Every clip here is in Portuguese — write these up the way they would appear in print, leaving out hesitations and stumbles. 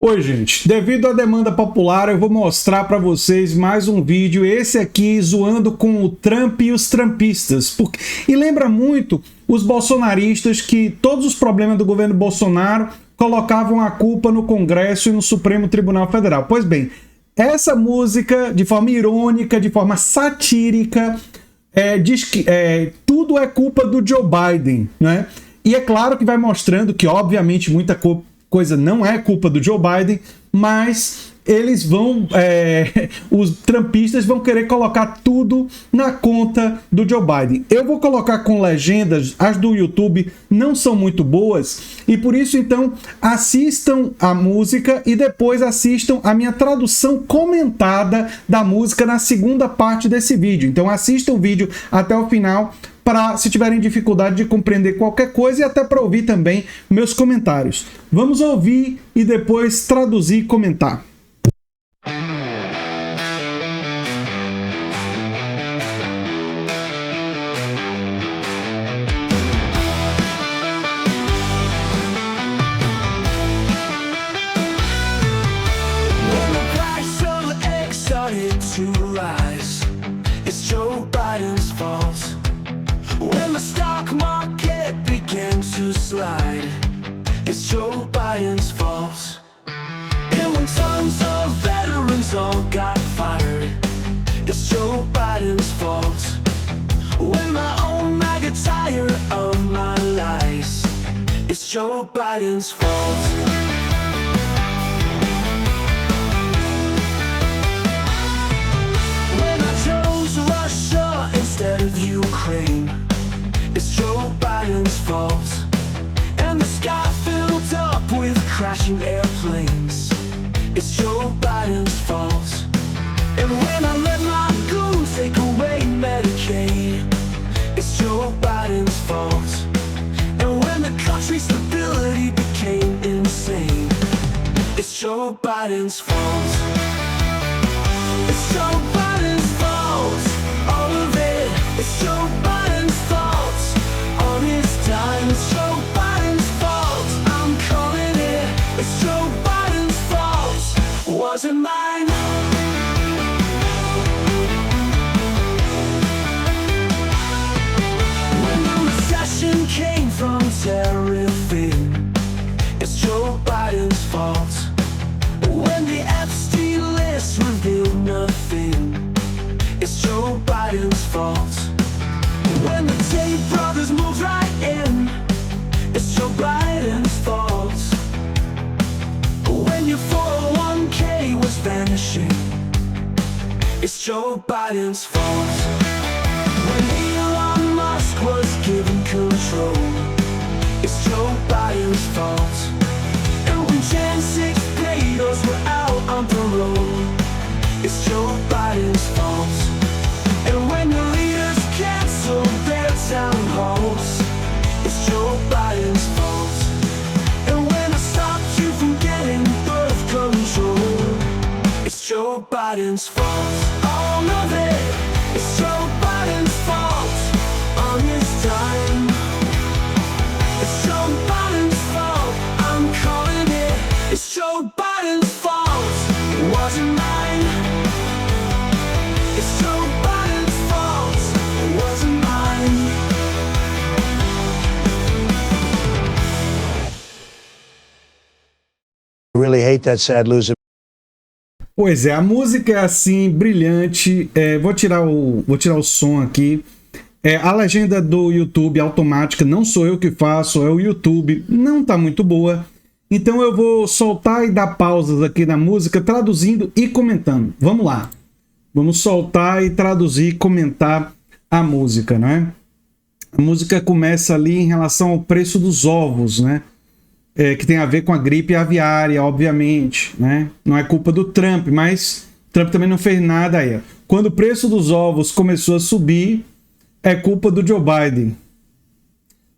Oi, gente. Devido à demanda popular, eu vou mostrar para vocês mais um vídeo, esse aqui zoando com o Trump e os trumpistas. E lembra muito os bolsonaristas que todos os problemas do governo Bolsonaro colocavam a culpa no Congresso e no Supremo Tribunal Federal. Pois bem, essa música, de forma irônica, de forma satírica, diz que tudo é culpa do Joe Biden, né? E é claro que vai mostrando que, obviamente, muita coisa não é culpa do Joe Biden, mas eles vão, os trumpistas vão querer colocar tudo na conta do Joe Biden. Eu vou colocar com legendas, as do YouTube não são muito boas, e por isso, então, assistam a música e depois assistam a minha tradução comentada da música na segunda parte desse vídeo. Então assistam o vídeo até o final, para se tiverem dificuldade de compreender qualquer coisa e até para ouvir também meus comentários. Vamos ouvir e depois traduzir e comentar. When the stock market began to slide, it's Joe Biden's fault. And when tons of veterans all got fired, it's Joe Biden's fault. When my own man got tired of my lies, it's Joe Biden's fault. When I chose Russia instead of Ukraine, it's Joe Biden's fault. And the sky filled up with crashing airplanes, it's Joe Biden's fault. And when I let my goons take away Medicaid, it's Joe Biden's fault. And when the country's stability became insane, it's Joe Biden's fault. It's Joe Biden's fault, all of it. It's Joe Biden's fault. On his time, it's Joe Biden's fault. I'm calling it. It's Joe Biden's fault. Wasn't mine. When the recession came from tariffing, it's Joe Biden's fault. When the Epstein list revealed nothing, it's Joe Biden's fault. When the Tate brothers moved right in, it's Joe Biden's fault. When your 401k was vanishing, it's Joe Biden's fault. When Elon Musk was given control, it's Joe Biden's fault. And when Gen 6 players were out on parole, it's Joe Biden's fault. And when your leaders cancel their town halls, it's Joe Biden's fault. And when I stopped you from getting birth control, it's Joe Biden's fault. All of it, it's Joe Biden's fault. On his time, it's Joe Biden's fault. I'm calling it. It's Joe Biden's fault. It wasn't mine. It's Joe Biden's fault. It wasn't mine. I really hate that sad loser. Pois é, a música é assim, brilhante. Vou tirar o som aqui. A legenda do YouTube automática, não sou eu que faço, é o YouTube. Não tá muito boa. Então eu vou soltar e dar pausas aqui na música, traduzindo e comentando. Vamos lá. Vamos soltar e traduzir e comentar a música, né? A música começa ali em relação ao preço dos ovos, né? Que tem a ver com a gripe aviária, obviamente, né? Não é culpa do Trump, mas Trump também não fez nada aí. Quando o preço dos ovos começou a subir, é culpa do Joe Biden.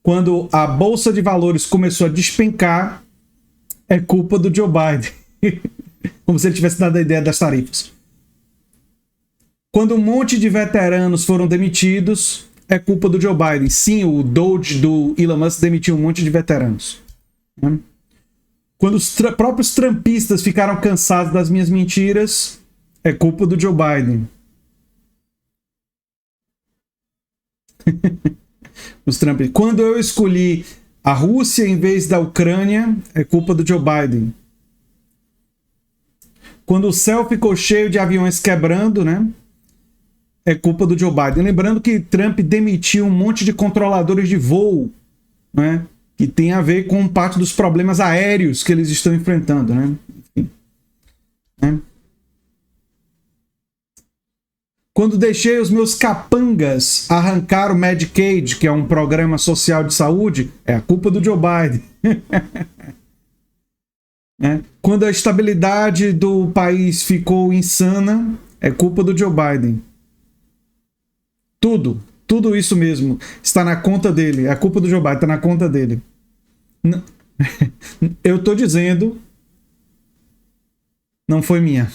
Quando a bolsa de valores começou a despencar, é culpa do Joe Biden. Como se ele tivesse dado a ideia das tarifas. Quando um monte de veteranos foram demitidos, é culpa do Joe Biden. Sim, o Doge do Elon Musk demitiu um monte de veteranos. Quando os próprios trumpistas ficaram cansados das minhas mentiras, é culpa do Joe Biden. Os Trump. Quando eu escolhi a Rússia em vez da Ucrânia, é culpa do Joe Biden. Quando o céu ficou cheio de aviões quebrando, né? É culpa do Joe Biden. Lembrando que Trump demitiu um monte de controladores de voo, né? Que tem a ver com parte dos problemas aéreos que eles estão enfrentando, né? Enfim, né? Quando deixei os meus capangas arrancar o Medicaid, que é um programa social de saúde, é a culpa do Joe Biden. Né? Quando a estabilidade do país ficou insana, é culpa do Joe Biden. Tudo isso mesmo está na conta dele. É a culpa do Joe Biden, está na conta dele. Eu estou dizendo, não foi minha.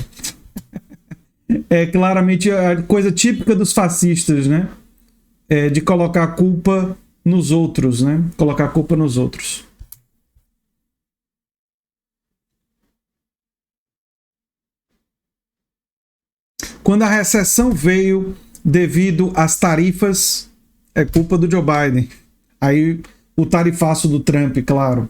É claramente a coisa típica dos fascistas, né? É de colocar a culpa nos outros, né? Colocar a culpa nos outros. Quando a recessão veio devido às tarifas, é culpa do Joe Biden. Aí o tarifaço do Trump, claro.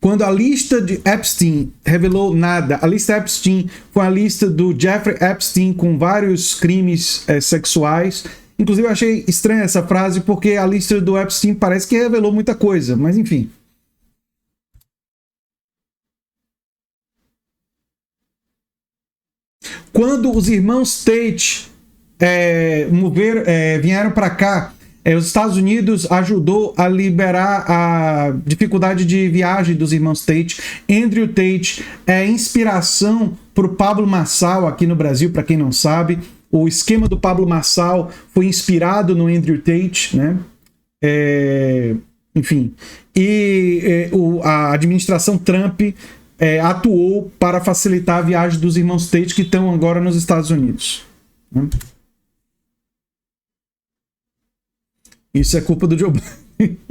Quando a lista de Epstein revelou nada, a lista Epstein foi a lista do Jeffrey Epstein com vários crimes sexuais. Inclusive eu achei estranha essa frase porque a lista do Epstein parece que revelou muita coisa, mas enfim. Quando os irmãos Tate vieram para cá, os Estados Unidos ajudou a liberar a dificuldade de viagem dos irmãos Tate. Andrew Tate é inspiração para o Pablo Marçal aqui no Brasil, para quem não sabe. O esquema do Pablo Marçal foi inspirado no Andrew Tate, né? Enfim. E a administração Trump atuou para facilitar a viagem dos irmãos Tate que estão agora nos Estados Unidos. Né? Isso é culpa do Joe Biden.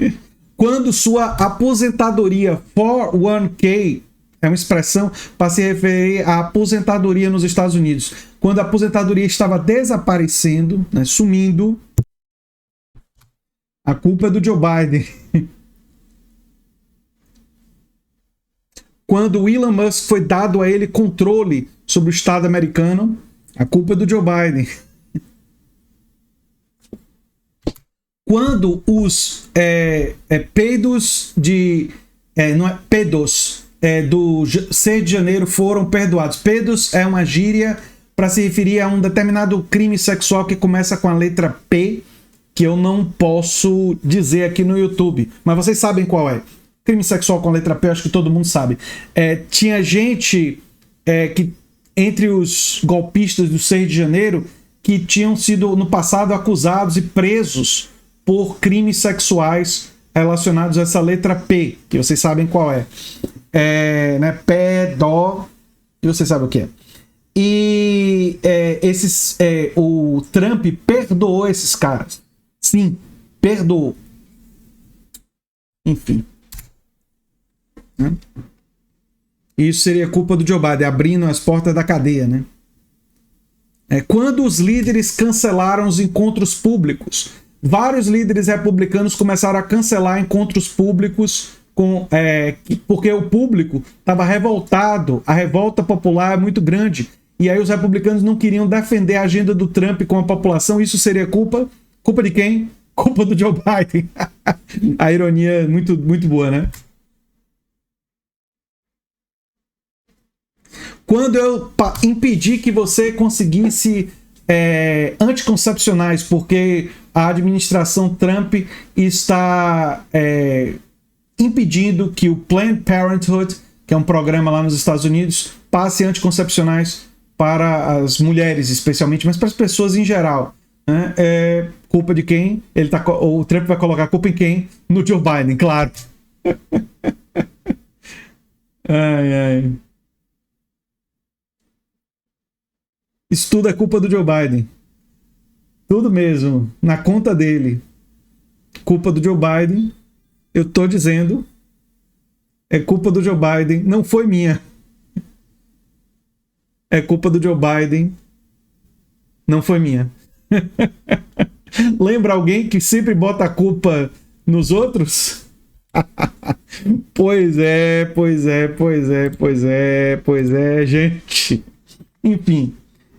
Quando sua aposentadoria 401k é uma expressão para se referir à aposentadoria nos Estados Unidos. Quando a aposentadoria estava desaparecendo, né, sumindo, a culpa é do Joe Biden. Quando o Elon Musk foi dado a ele controle sobre o Estado americano, a culpa é do Joe Biden. Quando os peidos de... não é pedos do 6 de janeiro foram perdoados. Pedos é uma gíria para se referir a um determinado crime sexual que começa com a letra P, que eu não posso dizer aqui no YouTube. Mas vocês sabem qual é. Crime sexual com a letra P, acho que todo mundo sabe. Tinha gente que entre os golpistas do 6 de janeiro que tinham sido no passado acusados e presos por crimes sexuais relacionados a essa letra P, que vocês sabem qual é. Né? Pedó, e vocês sabem o que é. E o Trump perdoou esses caras. Sim, perdoou. Enfim. Né? Isso seria culpa do Joe Biden, abrindo as portas da cadeia, né? Quando os líderes cancelaram os encontros públicos, vários líderes republicanos começaram a cancelar encontros públicos porque o público estava revoltado, a revolta popular é muito grande, e aí os republicanos não queriam defender a agenda do Trump com a população. Isso seria culpa de quem? Culpa do Joe Biden. A ironia é muito, muito boa, né? Quando eu impedi que você conseguisse anticoncepcionais, porque a administração Trump está impedindo que o Planned Parenthood, que é um programa lá nos Estados Unidos, passe anticoncepcionais para as mulheres, especialmente, mas para as pessoas em geral. Né? Culpa de quem? O Trump vai colocar a culpa em quem? No Joe Biden, claro. Ai, ai. Isso tudo é culpa do Joe Biden. Tudo mesmo. Na conta dele. Culpa do Joe Biden. Eu tô dizendo, é culpa do Joe Biden, não foi minha. É culpa do Joe Biden, não foi minha. Lembra alguém que sempre bota a culpa nos outros? Pois é, gente. Enfim,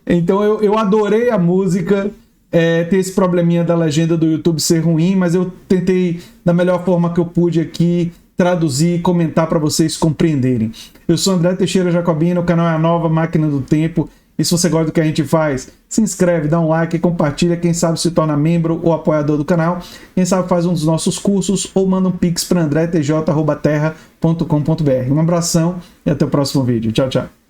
então eu adorei a música. Ter esse probleminha da legenda do YouTube ser ruim, mas eu tentei da melhor forma que eu pude aqui traduzir e comentar para vocês compreenderem. Eu sou André Teixeira Jacobino, o canal é a Nova Máquina do Tempo, e se você gosta do que a gente faz, se inscreve, dá um like, compartilha, quem sabe se torna membro ou apoiador do canal, quem sabe faz um dos nossos cursos ou manda um pix para andretj@terra.com.br. Um abração e até o próximo vídeo. Tchau, tchau.